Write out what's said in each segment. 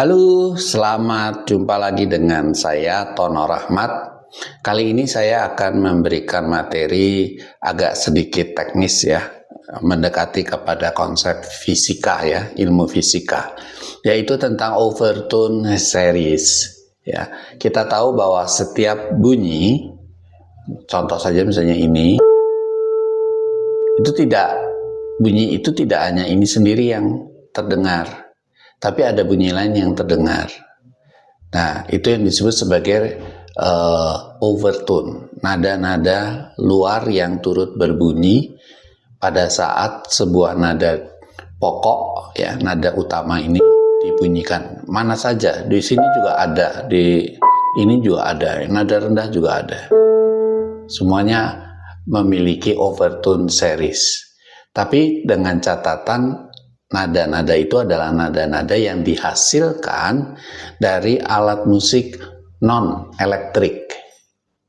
Halo, selamat jumpa lagi dengan saya Tono Rahmat. Kali ini saya akan memberikan materi agak sedikit teknis ya, mendekati kepada konsep fisika ya, ilmu fisika, yaitu tentang overtone series. Ya, kita tahu bahwa setiap bunyi, contoh saja misalnya ini, bunyi itu tidak hanya ini sendiri yang terdengar, tapi ada bunyi lain yang terdengar. Nah, itu yang disebut sebagai overtone, nada-nada luar yang turut berbunyi pada saat sebuah nada pokok, ya, nada utama ini dibunyikan. Mana saja, di sini juga ada, di ini juga ada, nada rendah juga ada. Semuanya memiliki overtone series. Tapi dengan catatan nada-nada itu adalah nada-nada yang dihasilkan dari alat musik non-elektrik.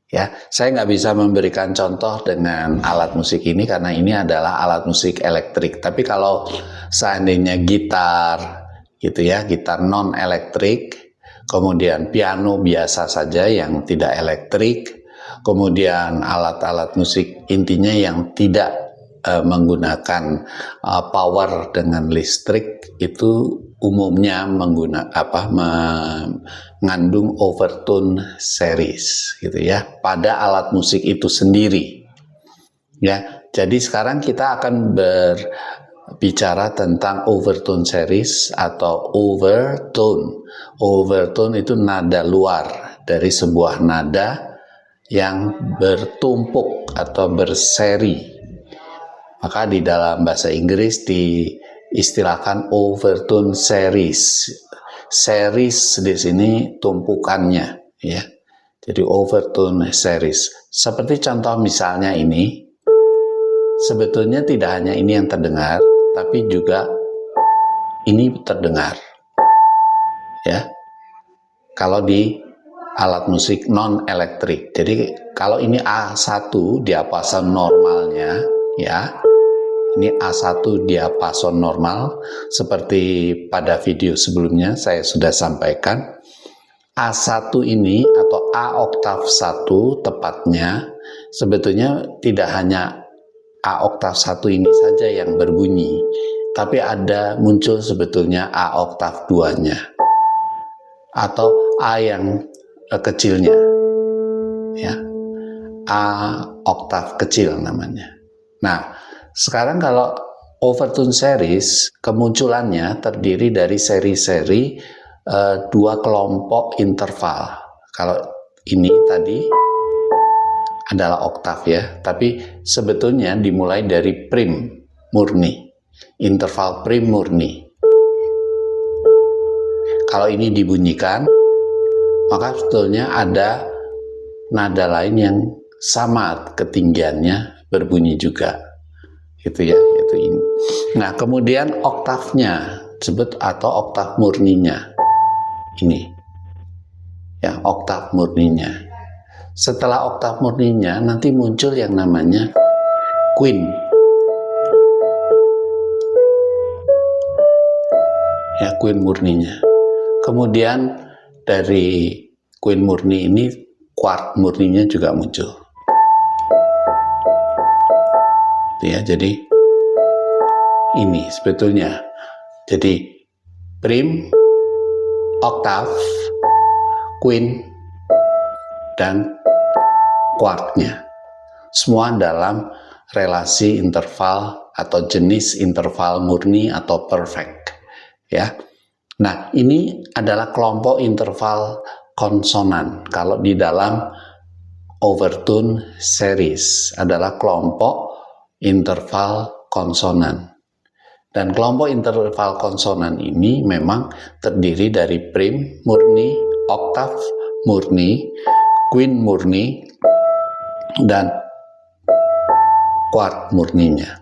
Ya, saya nggak bisa memberikan contoh dengan alat musik ini karena ini adalah alat musik elektrik. Tapi kalau seandainya gitar, gitu ya, gitar non-elektrik, kemudian piano biasa saja yang tidak elektrik, kemudian alat-alat musik intinya yang tidak menggunakan power dengan listrik, itu umumnya mengandung overtone series gitu ya pada alat musik itu sendiri ya. Jadi sekarang kita akan berbicara tentang overtone series atau overtone. Overtone itu nada luar dari sebuah nada yang bertumpuk atau berseri. Maka di dalam bahasa Inggris diistilahkan overtone series. Series di sini tumpukannya, ya. Jadi overtone series. Seperti contoh misalnya ini, sebetulnya tidak hanya ini yang terdengar, tapi juga ini terdengar, ya. Kalau di alat musik non elektrik. Jadi kalau ini A1 diapason normalnya, ya. Ini A1 diapason normal, seperti pada video sebelumnya saya sudah sampaikan. A1 ini atau A oktav 1 tepatnya, sebetulnya tidak hanya A oktav 1 ini saja yang berbunyi, tapi ada muncul sebetulnya A oktav 2-nya atau A yang kecilnya, ya, A oktav kecil namanya. Nah, sekarang kalau overtone series, kemunculannya terdiri dari seri-seri dua kelompok interval. Kalau ini tadi adalah oktav ya, tapi sebetulnya dimulai dari prim murni, interval prim murni. Kalau ini dibunyikan, maka sebetulnya ada nada lain yang sama ketinggiannya berbunyi juga, gitu ya, yaitu ini. Nah, kemudian oktavnya disebut atau oktav murninya ini, ya, oktav murninya. Setelah oktav murninya nanti muncul yang namanya quint, ya, quint murninya. Kemudian dari quint murni ini quart murninya juga muncul. Ya, jadi ini sebetulnya, jadi prim, oktav, quint, dan quartnya semua dalam relasi interval atau jenis interval murni atau perfect, ya. Nah, ini adalah kelompok interval konsonan. Kalau di dalam overtone series adalah kelompok interval konsonan. Dan kelompok interval konsonan ini memang terdiri dari prim murni, oktav murni, quint murni, dan quart murninya.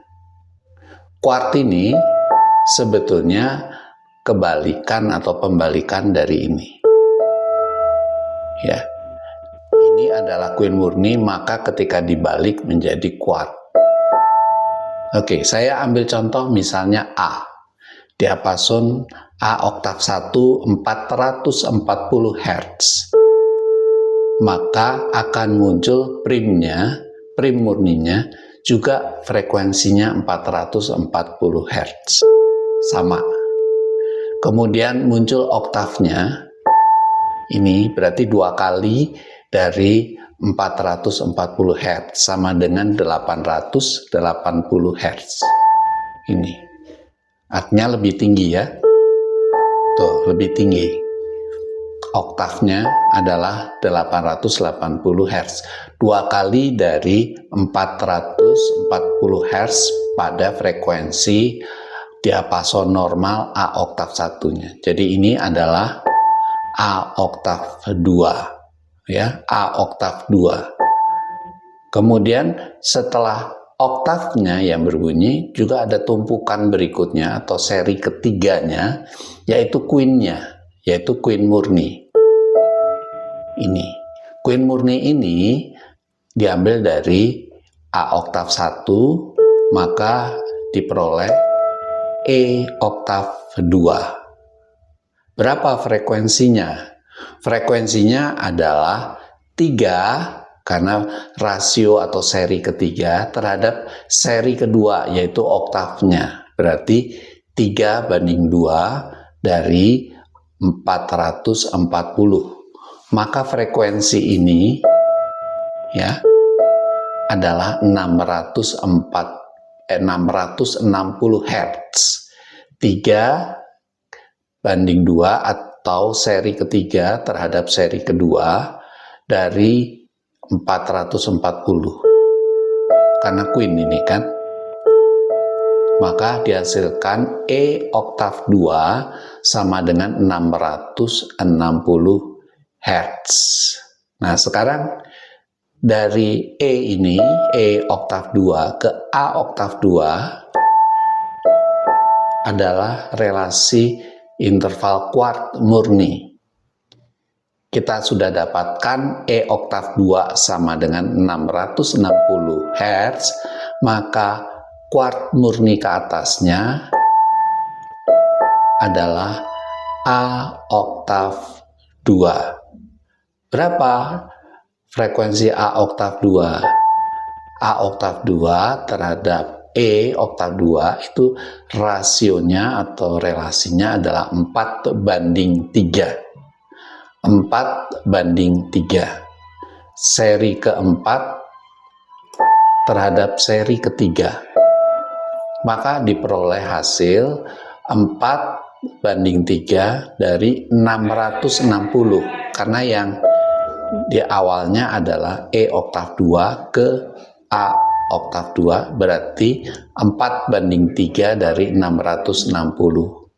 Quart ini sebetulnya kebalikan atau pembalikan dari ini. Ya. Ini adalah quint murni, maka ketika dibalik menjadi quart. Oke, saya ambil contoh misalnya A. diapason A oktav 1 440 Hz, maka akan muncul prim murninya juga frekuensinya 440 Hz. Sama. Kemudian muncul oktavnya, ini berarti 2 kali dari 440 Hz, sama dengan 880 Hz. Ini. Artinya lebih tinggi ya. Tuh, lebih tinggi. Oktavnya adalah 880 Hz. 2 kali dari 440 Hz pada frekuensi diapason normal A oktav 1-nya. Jadi ini adalah A oktav 2 ya, A oktav 2. Kemudian setelah oktavnya yang berbunyi juga ada tumpukan berikutnya atau seri ketiganya, yaitu queen-nya, yaitu queen murni. Ini queen murni ini diambil dari A oktav 1, maka diperoleh E oktav 2. Berapa frekuensinya? Frekuensinya adalah 3, karena rasio atau seri ketiga terhadap seri kedua, yaitu oktavnya. Berarti 3:2 dari 440. Maka frekuensi ini ya adalah 660 Hz. 3:2 atau seri ketiga terhadap seri kedua dari 440. Karena queen ini kan. Maka dihasilkan E oktav 2 sama dengan 660 Hz. Nah, sekarang dari E ini, E oktav 2 ke A oktav 2 adalah relasi interval kuart murni. Kita sudah dapatkan E oktav 2 sama dengan 660 Hz, maka kuart murni ke atasnya adalah A oktav 2. Berapa frekuensi A oktav 2? A oktav 2 terhadap E oktav 2 itu rasionya atau relasinya adalah 4:3. 4:3. Seri keempat terhadap seri ketiga. Maka diperoleh hasil 4:3 dari 660. Karena yang di awalnya adalah E oktav 2 ke A oktav 2, berarti 4:3 dari 660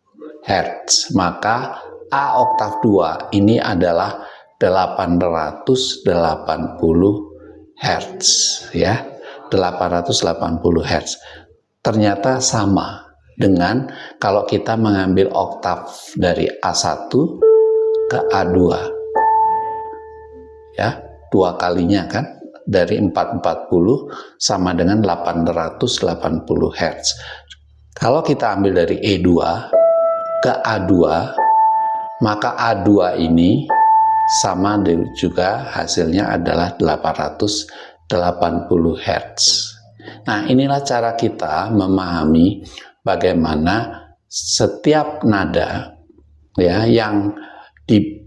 Hz. Maka A oktav 2 ini adalah 880 Hz ya. 880 Hz. Ternyata sama dengan kalau kita mengambil oktav dari A1 ke A2. Ya, 2 kalinya kan, dari 440 sama dengan 880 Hz. Kalau kita ambil dari E2 ke A2, maka A2 ini sama juga hasilnya adalah 880 Hz. Nah, inilah cara kita memahami bagaimana setiap nada ya yang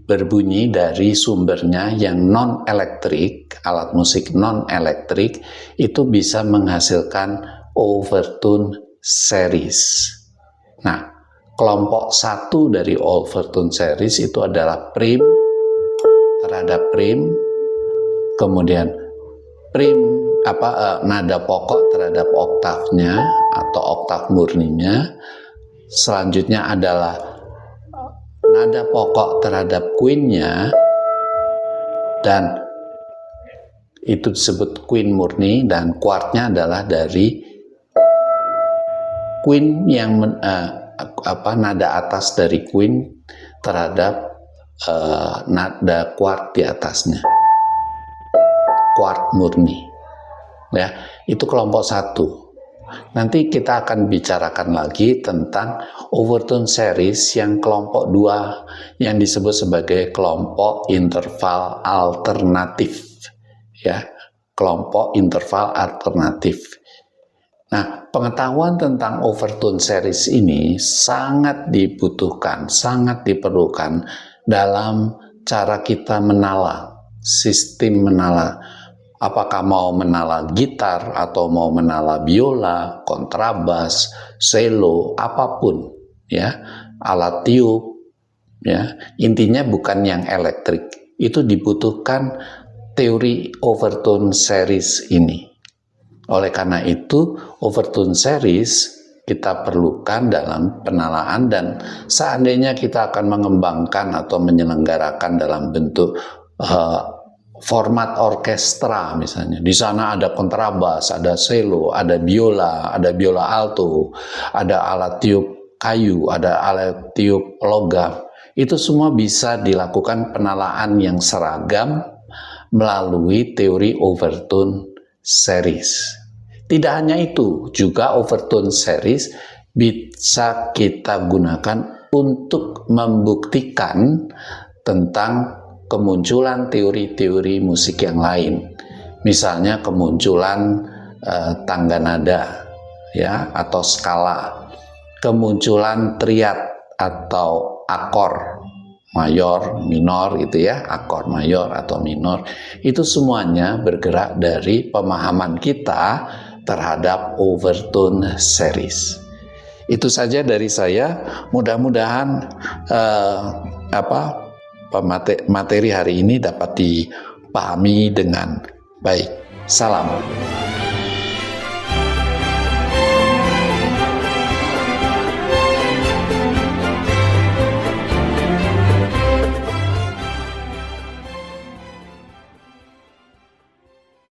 berbunyi dari sumbernya yang non-elektrik, alat musik non-elektrik, itu bisa menghasilkan overtone series. Nah, kelompok 1 dari overtone series itu adalah prim terhadap prim, kemudian prim nada pokok terhadap oktavnya atau oktav murninya. Selanjutnya adalah nada pokok terhadap queen-nya, dan itu disebut queen murni, dan kuartnya adalah dari queen yang nada atas dari queen terhadap nada kuart di atasnya, kuart murni ya. Itu kelompok 1. Nanti kita akan bicarakan lagi tentang overtone series yang kelompok 2 yang disebut sebagai kelompok interval alternatif. Ya, kelompok interval alternatif. Nah, pengetahuan tentang overtone series ini sangat dibutuhkan, sangat diperlukan dalam cara kita menala, sistem menala. Apakah mau menala gitar atau mau menala biola, kontrabas, cello, apapun, ya, alat tiup, ya, intinya bukan yang elektrik. Itu dibutuhkan teori overtone series ini. Oleh karena itu, overtone series kita perlukan dalam penalaan, dan seandainya kita akan mengembangkan atau menyelenggarakan dalam bentuk format orkestra misalnya. Di sana ada kontrabas, ada cello, ada biola alto, ada alat tiup kayu, ada alat tiup logam. Itu semua bisa dilakukan penalaan yang seragam melalui teori overtone series. Tidak hanya itu, juga overtone series bisa kita gunakan untuk membuktikan tentang kemunculan teori-teori musik yang lain. Misalnya kemunculan tangga nada, ya, atau skala, kemunculan triad atau akor mayor, minor gitu ya, akor mayor atau minor. Itu semuanya bergerak dari pemahaman kita terhadap overtone series. Itu saja dari saya. Mudah-mudahan materi hari ini dapat dipahami dengan baik. Salam.